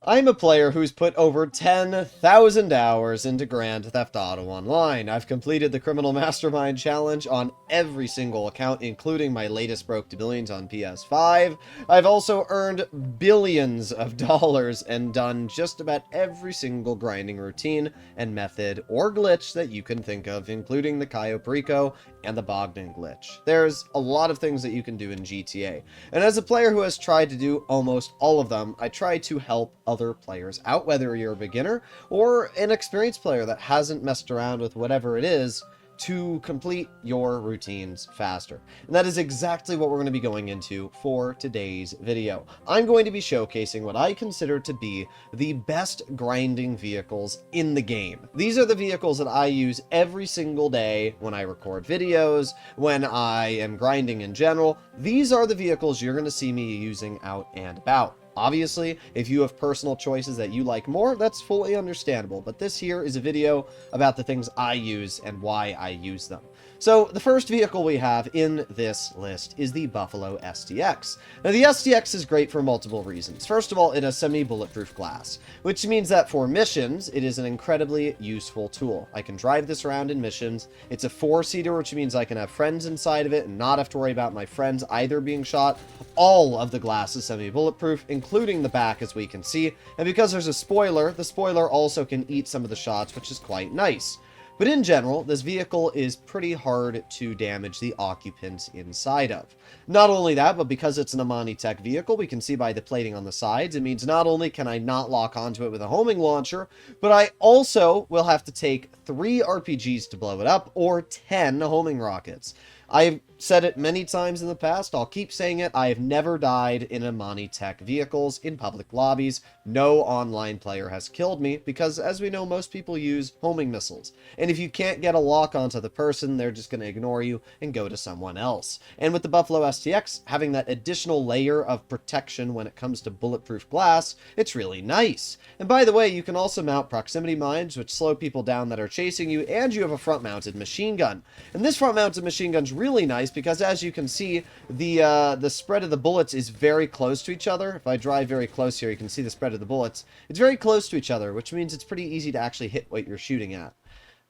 I'm a player who's put over 10,000 hours into Grand Theft Auto Online. I've completed the Criminal Mastermind Challenge on every single account, including my latest Broke to Billions on PS5. I've also earned billions of dollars and done just about every single grinding routine and method or glitch that you can think of, including the Cayo Perico and the Bogdan glitch. There's a lot of things that you can do in GTA, and as a player who has tried to do almost all of them, I try to help other players out, whether you're a beginner or an experienced player that hasn't messed around with whatever it is, to complete your routines faster. And that is exactly what we're going to be going into for today's video. I'm going to be showcasing what I consider to be the best grinding vehicles in the game. These are the vehicles that I use every single day when I record videos, when I am grinding in general. These are the vehicles you're going to see me using out and about. Obviously, if you have personal choices that you like more, that's fully understandable, but this here is a video about the things I use and why I use them. So, the first vehicle we have in this list is the Buffalo STX. Now, the STX is great for multiple reasons. First of all, it has semi-bulletproof glass, which means that for missions, it is an incredibly useful tool. I can drive this around in missions. It's a 4-seater, which means I can have friends inside of it and not have to worry about my friends either being shot. All of the glass is semi-bulletproof, including the back, as we can see, and because there's a spoiler, the spoiler also can eat some of the shots, which is quite nice. But in general, this vehicle is pretty hard to damage the occupants inside of. Not only that, but because it's an Amani Tech vehicle, we can see by the plating on the sides, it means not only can I not lock onto it with a homing launcher, but I also will have to take 3 RPGs to blow it up, or 10 homing rockets. I've said it many times in the past, I'll keep saying it, I have never died in Amani Tech vehicles in public lobbies. No online player has killed me, because as we know, most people use homing missiles. And if you can't get a lock onto the person, they're just going to ignore you and go to someone else. And with the Buffalo STX, having that additional layer of protection when it comes to bulletproof glass, it's really nice. And by the way, you can also mount proximity mines, which slow people down that are chasing you, and you have a front-mounted machine gun. And this front-mounted machine gun's really nice because, as you can see, the spread of the bullets is very close to each other. If I drive very close here, you can see the spread of the bullets. It's very close to each other, which means it's pretty easy to actually hit what you're shooting at.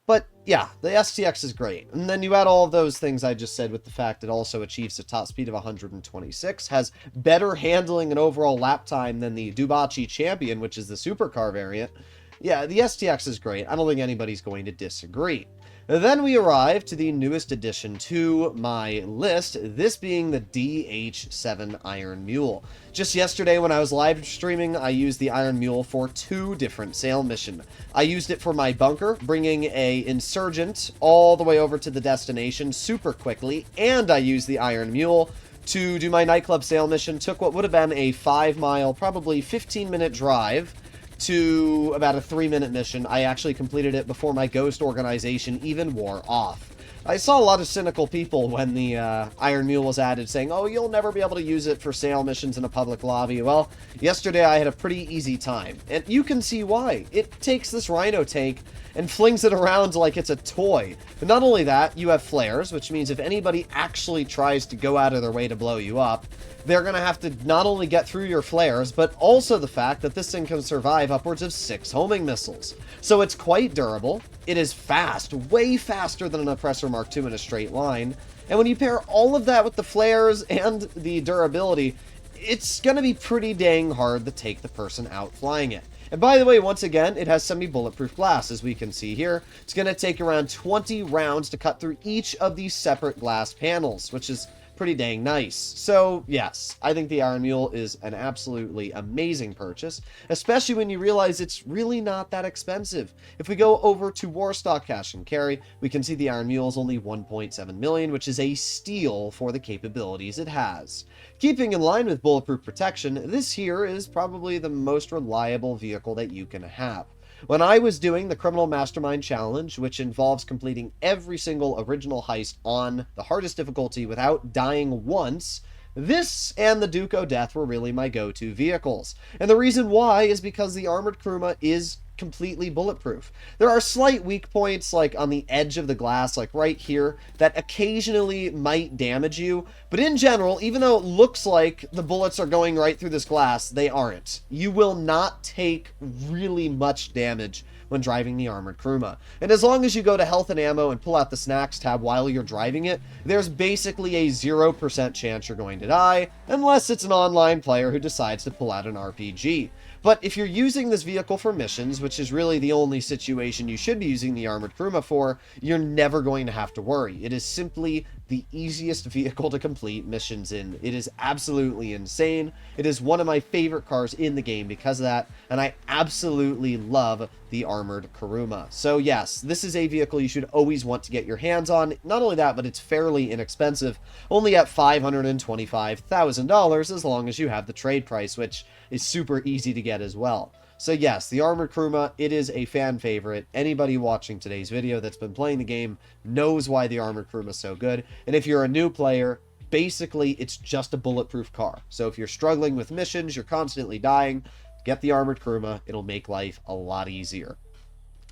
But yeah, the STX is great. And then you add all of those things I just said with the fact it also achieves a top speed of 126, has better handling and overall lap time than the Dubachi Champion, which is the supercar variant. Yeah, the STX is great. I don't think anybody's going to disagree. Then we arrive to the newest addition to my list, this being the DH7 Iron Mule. Just yesterday when I was live streaming, I used the Iron Mule for 2 different sail missions. I used it for my bunker, bringing a insurgent all the way over to the destination super quickly, and I used the Iron Mule to do my nightclub sail mission. Took what would have been a 5-mile, probably 15-minute drive to about a 3-minute mission. I actually completed it before my ghost organization even wore off. I saw a lot of cynical people when the Iron Mule was added saying, oh, you'll never be able to use it for sail missions in a public lobby. Well, yesterday I had a pretty easy time, and you can see why. It takes this Rhino tank and flings it around like it's a toy. But not only that, you have flares, which means if anybody actually tries to go out of their way to blow you up, they're going to have to not only get through your flares, but also the fact that this thing can survive upwards of 6 homing missiles. So it's quite durable, it is fast, way faster than an Oppressor Mark II in a straight line, and when you pair all of that with the flares and the durability, it's going to be pretty dang hard to take the person out flying it. And by the way, once again, it has semi-bulletproof glass, as we can see here. It's going to take around 20 rounds to cut through each of these separate glass panels, which is pretty dang nice. So yes, I think the Iron Mule is an absolutely amazing purchase, especially when you realize it's really not that expensive. If we go over to Warstock Cash and Carry, we can see the Iron Mule is only 1.7 million, which is a steal for the capabilities it has. Keeping in line with bulletproof protection, this here is probably the most reliable vehicle that you can have. When I was doing the Criminal Mastermind Challenge, which involves completing every single original heist on the hardest difficulty without dying once, this and the Duco Death were really my go-to vehicles. And the reason why is because the Armored Kuruma is completely bulletproof. There are slight weak points, like on the edge of the glass, like right here, that occasionally might damage you, but in general, even though it looks like the bullets are going right through this glass, they aren't. You will not take really much damage when driving the armored Kuruma. And as long as you go to health and ammo and pull out the snacks tab while you're driving it, there's basically a 0% chance you're going to die, unless it's an online player who decides to pull out an RPG. But if you're using this vehicle for missions, which is really the only situation you should be using the armored Kuruma for, you're never going to have to worry. It is simply the easiest vehicle to complete missions in. It is absolutely insane. It is one of my favorite cars in the game because of that, and I absolutely love the armored Kuruma. So yes, this is a vehicle you should always want to get your hands on. Not only that, but it's fairly inexpensive, only at $525,000 as long as you have the trade price, which is super easy to get as well. So yes, the armored Kuruma, it is a fan favorite. Anybody watching today's video that's been playing the game knows why the armored Kuruma is so good. And if you're a new player, basically it's just a bulletproof car. So if you're struggling with missions, you're constantly dying, get the armored Kuruma. It'll make life a lot easier.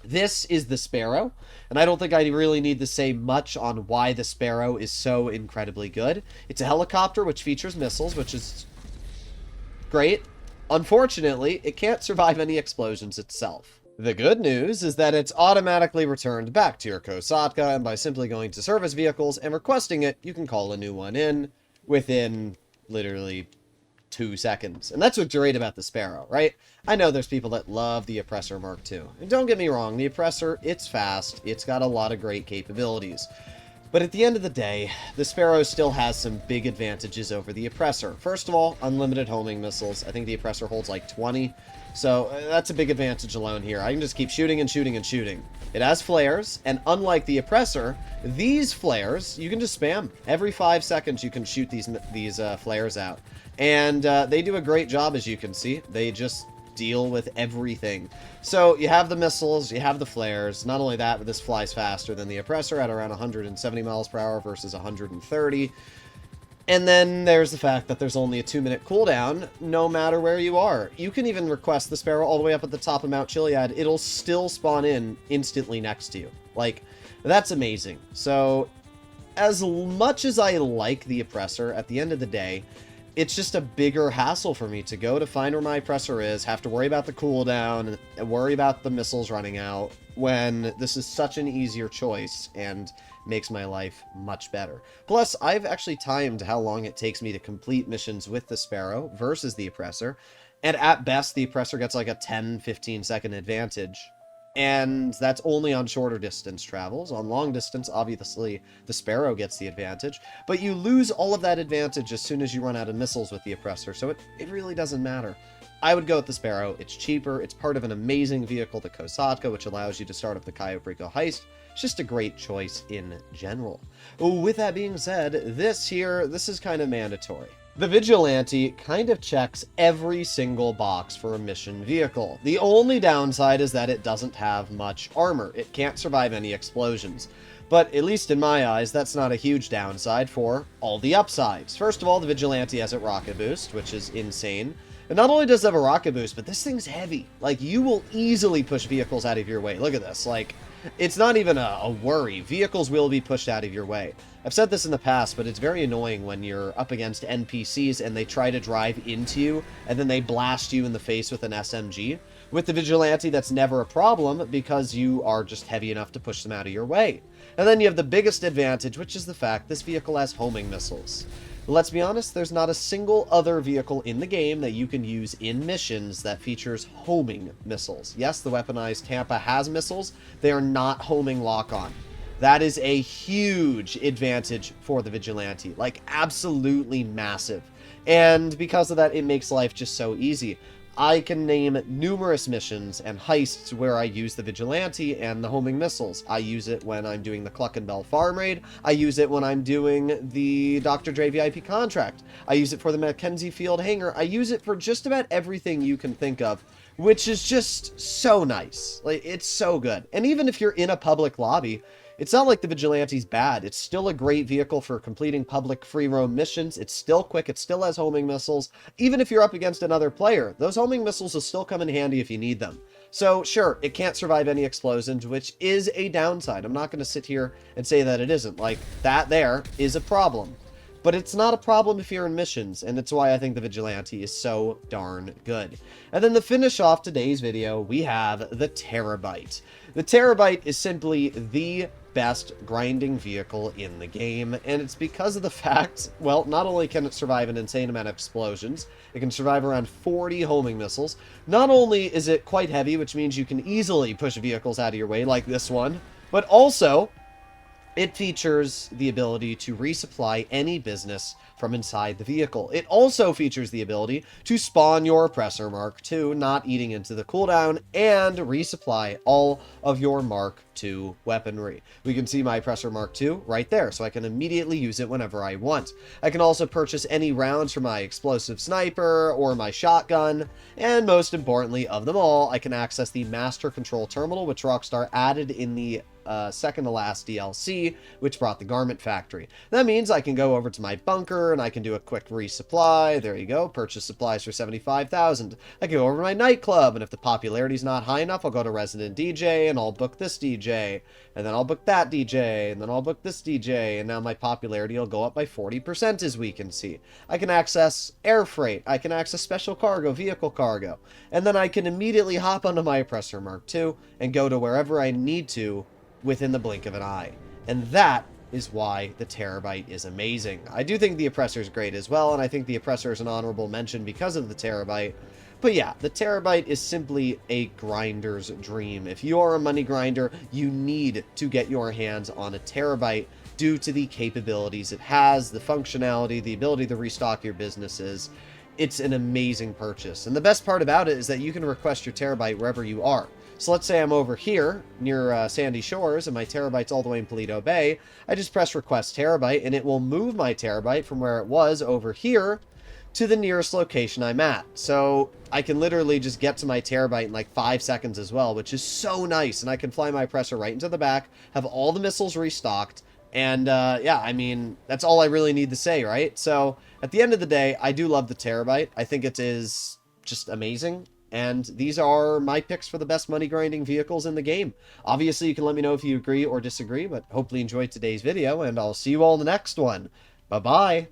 This is the Sparrow, and I don't think I really need to say much on why the Sparrow is so incredibly good. It's a helicopter which features missiles, which is great. Unfortunately, it can't survive any explosions itself. The good news is that it's automatically returned back to your Kosatka, and by simply going to service vehicles and requesting it, you can call a new one in within literally 2 seconds. And that's what's great about the Sparrow, right? I know there's people that love the Oppressor Mark II. And don't get me wrong, the Oppressor, it's fast, it's got a lot of great capabilities. But at the end of the day, the Sparrow still has some big advantages over the Oppressor. First of all, unlimited homing missiles. I think the Oppressor holds like 20. So that's a big advantage alone here. I can just keep shooting and shooting and shooting. It has flares, and unlike the Oppressor, these flares, you can just spam. Every 5 seconds you can shoot these flares out. And they do a great job, as you can see. They just deal with everything. So you have the missiles, you have the flares. Not only that, but this flies faster than the Oppressor at around 170 miles per hour versus 130. And then there's the fact that there's only a 2-minute cooldown no matter where you are. You can even request the Sparrow all the way up at the top of Mount Chiliad. It'll still spawn in instantly next to you. Like, that's amazing. So as much as I like the Oppressor, at the end of the day, it's just a bigger hassle for me to go to find where my Oppressor is, have to worry about the cooldown, and worry about the missiles running out, when this is such an easier choice and makes my life much better. Plus, I've actually timed how long it takes me to complete missions with the Sparrow versus the Oppressor, and at best, the Oppressor gets like a 10-15 second advantage. And that's only on shorter distance travels. On long distance, obviously, the Sparrow gets the advantage. But you lose all of that advantage as soon as you run out of missiles with the Oppressor, so it really doesn't matter. I would go with the Sparrow. It's cheaper. It's part of an amazing vehicle, the Kosatka, which allows you to start up the Cayo heist. It's just a great choice in general. With that being said, this is kind of mandatory. The Vigilante kind of checks every single box for a mission vehicle. The only downside is that it doesn't have much armor. It can't survive any explosions. But at least in my eyes, that's not a huge downside for all the upsides. First of all, the Vigilante has a rocket boost, which is insane. And not only does it have a rocket boost, but this thing's heavy. Like, you will easily push vehicles out of your way. Look at this. Like, it's not even a worry. Vehicles will be pushed out of your way. I've said this in the past, but it's very annoying when you're up against NPCs and they try to drive into you, and then they blast you in the face with an SMG. With the Vigilante, that's never a problem, because you are just heavy enough to push them out of your way. And then you have the biggest advantage, which is the fact this vehicle has homing missiles. Let's be honest, there's not a single other vehicle in the game that you can use in missions that features homing missiles. Yes, the weaponized Tampa has missiles. They are not homing lock-on. That is a huge advantage for the Vigilante, like absolutely massive. And because of that, it makes life just so easy. I can name numerous missions and heists where I use the Vigilante and the homing missiles. I use it when I'm doing the Cluck and Bell farm raid. I use it when I'm doing the Dr. Dre VIP contract. I use it for the Mackenzie Field hangar. I use it for just about everything you can think of, which is just so nice. Like, it's so good. And even if you're in a public lobby, it's not like the Vigilante's bad. It's still a great vehicle for completing public free roam missions. It's still quick. It still has homing missiles. Even if you're up against another player, those homing missiles will still come in handy if you need them. So sure, it can't survive any explosions, which is a downside. I'm not going to sit here and say that it isn't. Like, that there is a problem. But it's not a problem if you're in missions, and it's why I think the Vigilante is so darn good. And then to finish off today's video, we have the Terrorbyte. The Terrorbyte is simply the best grinding vehicle in the game, and it's because of the fact, well, not only can it survive an insane amount of explosions, it can survive around 40 homing missiles. Not only is it quite heavy, which means you can easily push vehicles out of your way, like this one, but also it features the ability to resupply any business from inside the vehicle. It also features the ability to spawn your Oppressor Mark II, not eating into the cooldown, and resupply all of your Mark II weaponry. We can see my Oppressor Mark II right there, so I can immediately use it whenever I want. I can also purchase any rounds for my explosive sniper or my shotgun, and most importantly of them all, I can access the Master Control Terminal, which Rockstar added in the second to last DLC, which brought the Garment Factory. That means I can go over to my bunker and I can do a quick resupply. There you go. Purchase supplies for 75,000. I can go over to my nightclub, and if the popularity's not high enough, I'll go to Resident DJ and I'll book this DJ, and then I'll book that DJ, and then I'll book this DJ, and now my popularity will go up by 40%, as we can see. I can access air freight. I can access special cargo, vehicle cargo, and then I can immediately hop onto my Oppressor Mark II and go to wherever I need to within the blink of an eye. And that is why the Terrorbyte is amazing. I do think the Oppressor is great as well, and I think the Oppressor is an honorable mention because of the Terrorbyte. But yeah, the Terrorbyte is simply a grinder's dream. If you are a money grinder, you need to get your hands on a Terrorbyte due to the capabilities it has, the functionality, the ability to restock your businesses. It's an amazing purchase. And the best part about it is that you can request your Terrorbyte wherever you are. So let's say I'm over here near Sandy Shores and my Terrorbyte's all the way in Paleto Bay. I just press request Terrorbyte and it will move my Terrorbyte from where it was over here to the nearest location I'm at. So I can literally just get to my Terrorbyte in like 5 seconds as well, which is so nice. And I can fly my Oppressor right into the back, have all the missiles restocked, and yeah, I mean, that's all I really need to say, right? So at the end of the day, I do love the Terrorbyte. I think it is just amazing. And these are my picks for the best money grinding vehicles in the game. Obviously, you can let me know if you agree or disagree, but hopefully you enjoyed today's video, and I'll see you all in the next one. Bye-bye.